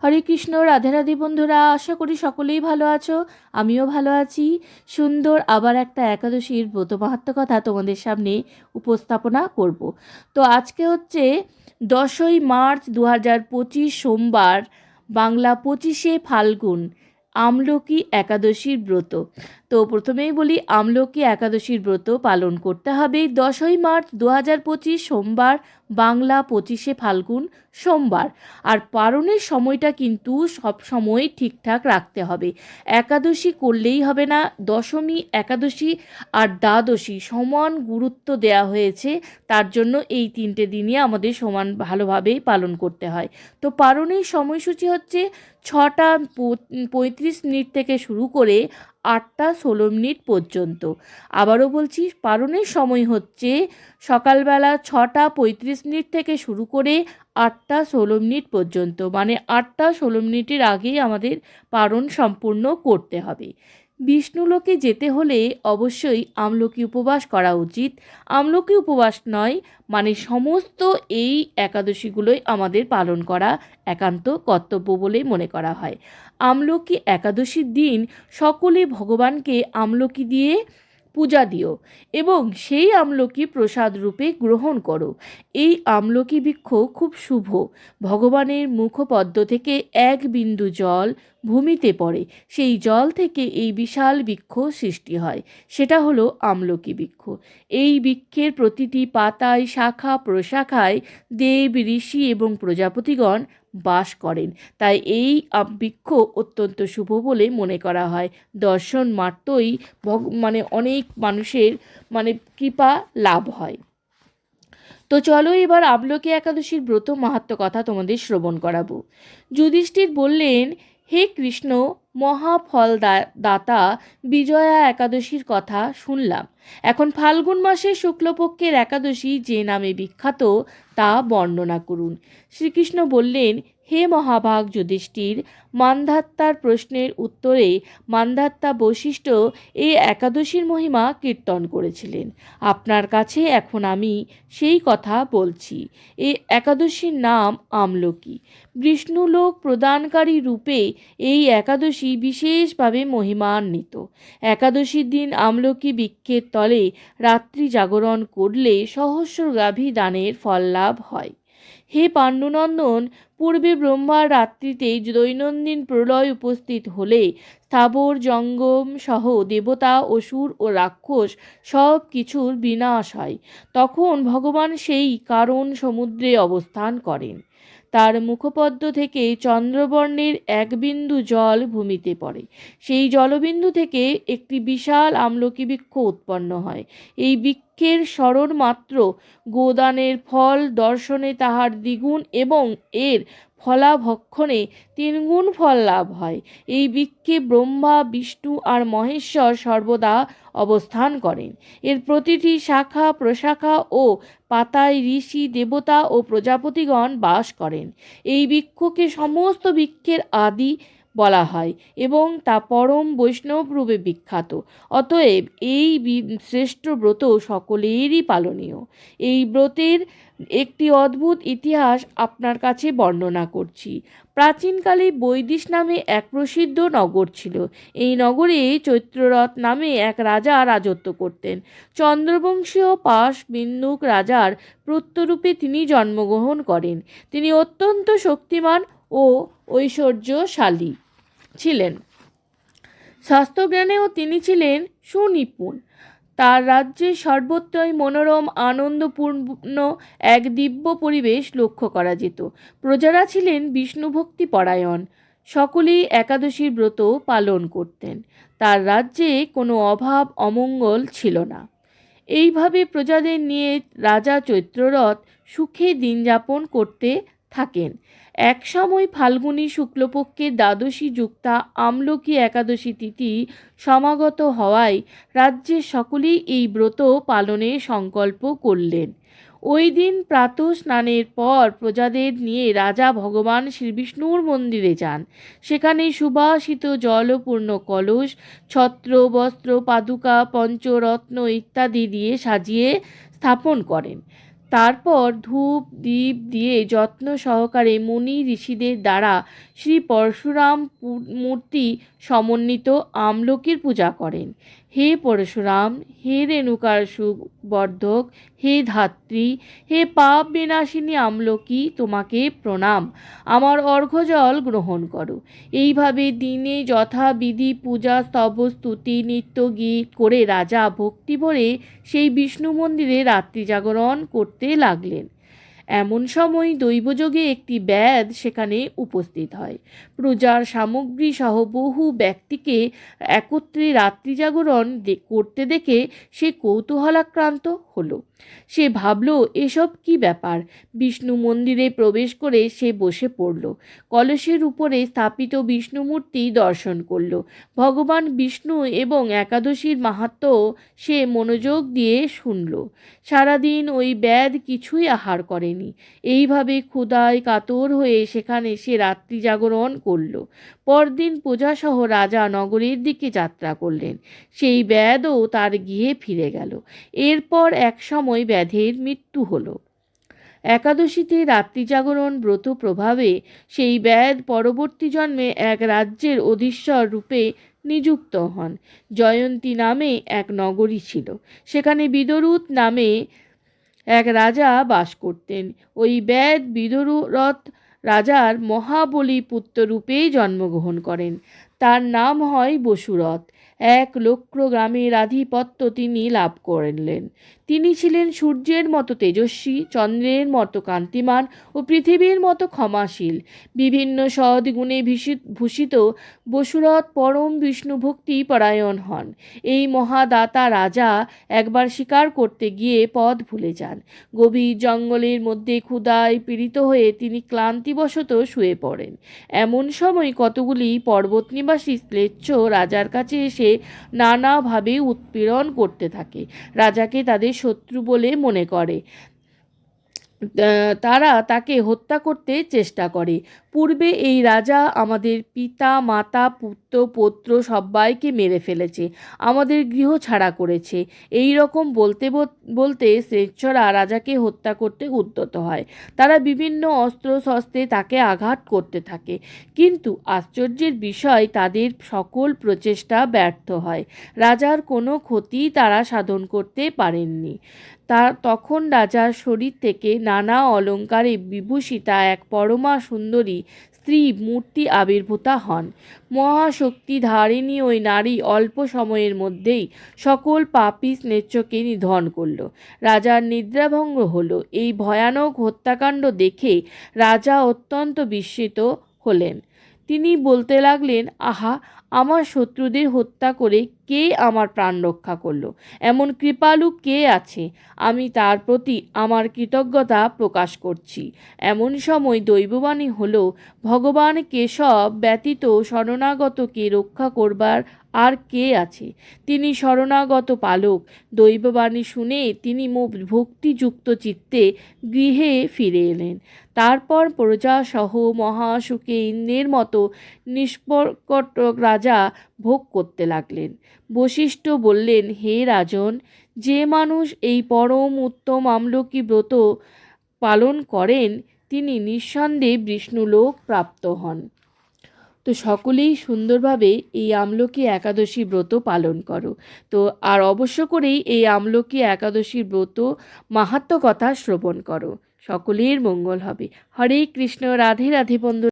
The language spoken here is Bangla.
হরে কৃষ্ণ, রাধে রাধে বন্ধুরা, আশা করি সকলেই ভালো আছো। আমিও ভালো আছি। সুন্দর আবার একটা একাদশীর ব্রত মাহাত্ম্য কথা তোমাদের সামনে উপস্থাপনা করব। তো আজকে হচ্ছে 10ই মার্চ 2025 সোমবার, বাংলা 25শে ফাল্গুন, আমলকি একাদশীর ব্রত। তো প্রথমেই বলি, আমলকি একাদশীর ব্রত পালন করতে হবে 10ই মার্চ 2025 সোমবার, বাংলা 25শে ফাল্গুন সোমবার। আর পালনের সময়টা কিন্তু সব সময় ঠিকঠাক রাখতে হবে। একাদশী করলেই হবে না, দশমী, একাদশী আর দ্বাদশী সমান গুরুত্ব দেওয়া হয়েছে। তার জন্য এই 3টে দিনই আমাদের সমান ভালোভাবেই পালন করতে হয়। তো পালনের সময়সূচি হচ্ছে 6টা 35 মিনিট থেকে শুরু করে 8টা 16 মিনিট পর্যন্ত। আবারও বলছি, পালনের সময় হচ্ছে সকালবেলা 6টা 35 মিনিট থেকে শুরু করে 8টা 16 মিনিট পর্যন্ত, মানে 8টা 16 মিনিটের আগেই আমাদের পালন সম্পূর্ণ করতে হবে। বিষ্ণুলোকে যেতে হলে অবশ্যই আমলকি উপবাস করা উচিত। আমলকি উপবাস নয়, মানে সমস্ত এই একাদশীগুলোই আমাদের পালন করা একান্ত কর্তব্য বলে মনে করা হয়। আমলকি একাদশীর দিন সকলে ভগবানকে আমলকি দিয়ে পূজা দিও এবং সেই আমলকি প্রসাদ রূপে গ্রহণ করো। এই আমলকি বৃক্ষ খুব শুভ। ভগবানের মুখপদ্ম থেকে এক বিন্দু জল ভূমিতে পড়ে, সেই জল থেকে এই বিশাল বৃক্ষ সৃষ্টি হয়, সেটা হলো আমলকি বৃক্ষ। এই বৃক্ষের প্রতিটি পাতায়, শাখা প্রশাখায় দেব, ঋষি এবং প্রজাপতিগণ বাস করেন। তাই এই বৃক্ষ অত্যন্ত শুভ বলে মনে করা হয়। দর্শন মাত্রই অনেক মানুষের কৃপা লাভ হয়। তো চলো এবার আমলকি একাদশীর ব্রত মাহাত্ম্য কথা তোমাদের শ্রবণ করাবো। যুধিষ্ঠির বললেন, হে কৃষ্ণ, মহাফল দাতা বিজয়া একাদশীর কথা শুনলাম। এখন ফাল্গুন মাসের শুক্লপক্ষের একাদশী যে নামে বিখ্যাত তা বর্ণনা করুন। শ্রীকৃষ্ণ বললেন, হে মহাভাগ যুধিষ্ঠির, মান্ধাত্তার প্রশ্নের উত্তরে মান্ধাত্তা বশিষ্ঠ এই একাদশীর মহিমা কীর্তন করেছিলেন। আপনার কাছে এখন আমি সেই কথা বলছি। এই একাদশীর নাম আমলকি। বিষ্ণুলোক প্রদানকারী রূপে এই একাদশী বিশেষভাবে মহিমান্বিত। একাদশীর দিন আমলকি বৃক্ষের তলে রাত্রি জাগরণ করলে সহস্র গাভী দানের ফল লাভ হয়। হে পাণ্ডুনন্দন, পূর্বে ব্রহ্মার রাত্রিতে দৈনন্দিন প্রলয় উপস্থিত হলে স্থাবর জঙ্গম সহ দেবতা, অসুর ও রাক্ষস সব কিছুর বিনাশ হয়। তখন ভগবান সেই কারণ সমুদ্রে অবস্থান করেন। তার মুখপদ্ম থেকে চন্দ্রবর্ণের এক বিন্দু জল ভূমিতে পড়ে। সেই জলবিন্দু থেকে একটি বিশাল আমলকি বৃক্ষ উৎপন্ন হয়। এই বৃক্ষের স্মরণ মাত্র গোদানের ফল দর্শনে তাহার দ্বিগুণ এবং এর ফলাভক্ষণে 3 গুণ ফল লাভ হয়। এই বৃক্ষে ব্রহ্মা, বিষ্ণু আর মহেশ্বর সর্বদা অবস্থান করেন। এর প্রতিটি শাখা প্রশাখা ও পাতায় ঋষি, দেবতা ও প্রজাপতিগণ বাস করেন। এই বৃক্ষকে সমস্ত বৃক্ষের আদি বলা হয় এবং তা পরম বৈষ্ণব রূপে বিখ্যাত। অতএব এই শ্রেষ্ঠ ব্রত সকলেরই পালনীয়। এই ব্রতের একটি অদ্ভুত ইতিহাস আপনার কাছে বর্ণনা করছি। প্রাচীনকালে বৈদিশ নামে এক প্রসিদ্ধ নগর ছিল। এই নগরে চৈত্ররথ নামে এক রাজা রাজত্ব করতেন। চন্দ্রবংশীয় পাশবিন্দুক রাজার প্রত্যরূপে তিনি জন্মগ্রহণ করেন। তিনি অত্যন্ত শক্তিমান ও ঐশ্বর্যশালী ছিলেন। শাস্ত্রজ্ঞানেও তিনি ছিলেন সুনিপুণ। তার রাজ্যে সর্বত্রই মনোরম আনন্দপূর্ণ এক দিব্য পরিবেশ লক্ষ্য করা যেত। প্রজারা ছিলেন বিষ্ণুভক্তি পরায়ণ। সকলেই একাদশীর ব্রত পালন করতেন। তার রাজ্যে কোনো অভাব অমঙ্গল ছিল না। এইভাবে প্রজাদের নিয়ে রাজা চৈত্ররথ সুখে দিন যাপন করতে থাকেন। এক সময় ফাল্গুনী শুক্লপক্ষের দ্বাদশী যুক্তা আমলকি একাদশী তিথি সমাগত হওয়ায় রাজ্যের সকলেই এই ব্রত পালনের সংকল্প করলেন। ওই দিন প্রাতঃ স্নানের পর প্রজাদের নিয়ে রাজা ভগবান শ্রীবিষ্ণুর মন্দিরে যান। সেখানে সুবাসিত জলপূর্ণ কলস, ছত্র, বস্ত্র, পাদুকা, পঞ্চরত্ন ইত্যাদি দিয়ে সাজিয়ে স্থাপন করেন। তারপর ধূপ দীপ দিয়ে যত্ন সহকারে মুনি ঋষিদের দ্বারা শ্রী পরশুরাম মূর্তি সমন্বিত আমলকির পূজা করেন। হে পরশুরাম, হে রেণুকার সুবর্ধক, হে ধাত্রী, হে পাপ বিনাশিনী আমলকি, তোমাকে প্রণাম। আমার অর্ঘ্যজল গ্রহণ করো। এইভাবে দিনে যথাবিধি পূজা স্তব স্তুতি নিত্য গীত করে রাজা ভক্তি ভরে সেই বিষ্ণু মন্দিরে রাত্রি জাগরণ করতে লাগলেন। এমন সময় দৈবযোগে একটি ব্যাধ সেখানে উপস্থিত হয়। প্রজার সামগ্রী সহ বহু ব্যক্তিকে একত্রে রাত্রি জাগরণ করতে দেখে সে কৌতূহলাক্রান্ত হলো। সে ভাবল, এসব কি ব্যাপার। বিষ্ণু মন্দিরে প্রবেশ করে সে বসে পড়ল। কলসের উপরে স্থাপিত বিষ্ণু মূর্তি দর্শন করল। ভগবান বিষ্ণু এবং একাদশীর মাহাত্ম্য সে মনোযোগ দিয়ে শুনল। সারাদিন ওই ব্যাধ কিছুই আহার করেনি। এইভাবে ক্ষুধায় কাতর হয়ে সেখানে সে রাত্রি জাগরণ করল। পরদিন প্রজাসহ রাজা নগরের দিকে যাত্রা করলেন। সেই ব্যাধও তার গৃহে ফিরে গেল। এরপর এক সময় ব্যাধের মৃত্যু হলো। একাদশীতে রাত্রি জাগরণ ব্রত প্রভাবে সেই ব্যাধ পরবর্তী জন্মে এক রাজ্যের অধীশ্বর রূপে নিযুক্ত হন। জয়ন্তী নামে এক নগরী ছিল। সেখানে বিদরুত নামে এক রাজা বাস করতেন। ওই ব্যাধ বিদরুরথ রাজার মহাবলী পুত্র রূপেই জন্মগ্রহণ করেন। তার নাম হয় বসুরথ। 1,00,000 গ্রামের আধিপত্য তিনি লাভ করলেন। তিনি ছিলেন সূর্যের মতো তেজস্বী, চন্দ্রের মতো কান্তিমান ও পৃথিবীর মতো ক্ষমাশীল। বিভিন্ন সদ্গুণে ভূষিত বসুরথ পরম বিষ্ণু ভক্তি পরায়ণ হন। এই মহাদাতা রাজা একবার শিকার করতে গিয়ে পথ ভুলে যান। গভীর জঙ্গলের মধ্যে ক্ষুধায় পীড়িত হয়ে তিনি ক্লান্তিবশত শুয়ে পড়েন। এমন সময় কতগুলি পর্বতনিবাসী শ্লেচ্ছ রাজার কাছে এসে নানাভাবে উৎপীড়ন করতে থাকে। রাজাকে তাদের শত্রু বলে মনে করে। তারা তাকে হত্যা করতে চেষ্টা করে। পূর্বে এই রাজা আমাদের পিতা মাতা পুত্র পৌত্র সবাইকে মেরে ফেলেছে, আমাদের গৃহ ছাড়া করেছে। এই রকম বলতে বলতে শ্লেচ্ছরা রাজাকে হত্যা করতে উদ্যত হয়। তারা বিভিন্ন অস্ত্র শস্ত্রে তাকে আঘাত করতে থাকে, কিন্তু আশ্চর্যের বিষয় তাদের সকল প্রচেষ্টা ব্যর্থ হয়। রাজার কোনো ক্ষতি তারা সাধন করতে পারেননি। তখন রাজার শরীর থেকে নানা অলঙ্কারে বিভূষিতা এক পরমা সুন্দরী স্ত্রী মূর্তি আবির্ভূতা হন। মহাশক্তি ধারিণী ওই নারী অল্প সময়ের মধ্যেই সকল পাপী স্লেচ্ছকে নিধন করল। রাজার নিদ্রাভঙ্গ হলো। এই ভয়ানক হত্যাকাণ্ড দেখে রাজা অত্যন্ত বিস্মিত হলেন। তিনি বলতে লাগলেন, আহা, আমার শত্রুদের হত্যা করে কে আমার প্রাণ রক্ষা করলো? এমন কৃপালু কে আছে? আমি তার প্রতি আমার কৃতজ্ঞতা প্রকাশ করছি। এমন সময় দৈববাণী হলো, ভগবান কেশব ব্যতীত শরণাগতকে রক্ষা করবার আর কে আছে? তিনি শরণাগত পালক। দৈববাণী শুনে তিনি ভক্তিযুক্ত চিত্তে গৃহে ফিরে এলেন। তারপর প্রজাসহ মহাসুখে ইন্দ্রের মতো নিষ্কপট রাজা ভোগ করতে লাগলেন। বশিষ্ঠ বললেন, হে রাজন, যে মানুষ এই পরম উত্তম আমলকি ব্রত পালন করেন তিনি নিঃসন্দেহে বিষ্ণুলোক প্রাপ্ত হন। তো সকলেই সুন্দরভাবে এই আমলকি একাদশী ব্রত পালন করো। তো আর অবশ্য করেই এই আমলকি একাদশী ব্রত মাহাত্ম্য কথা শ্রবণ করো। সকলের মঙ্গল হবে। হরে কৃষ্ণ। রাধে রাধে বন্ধু।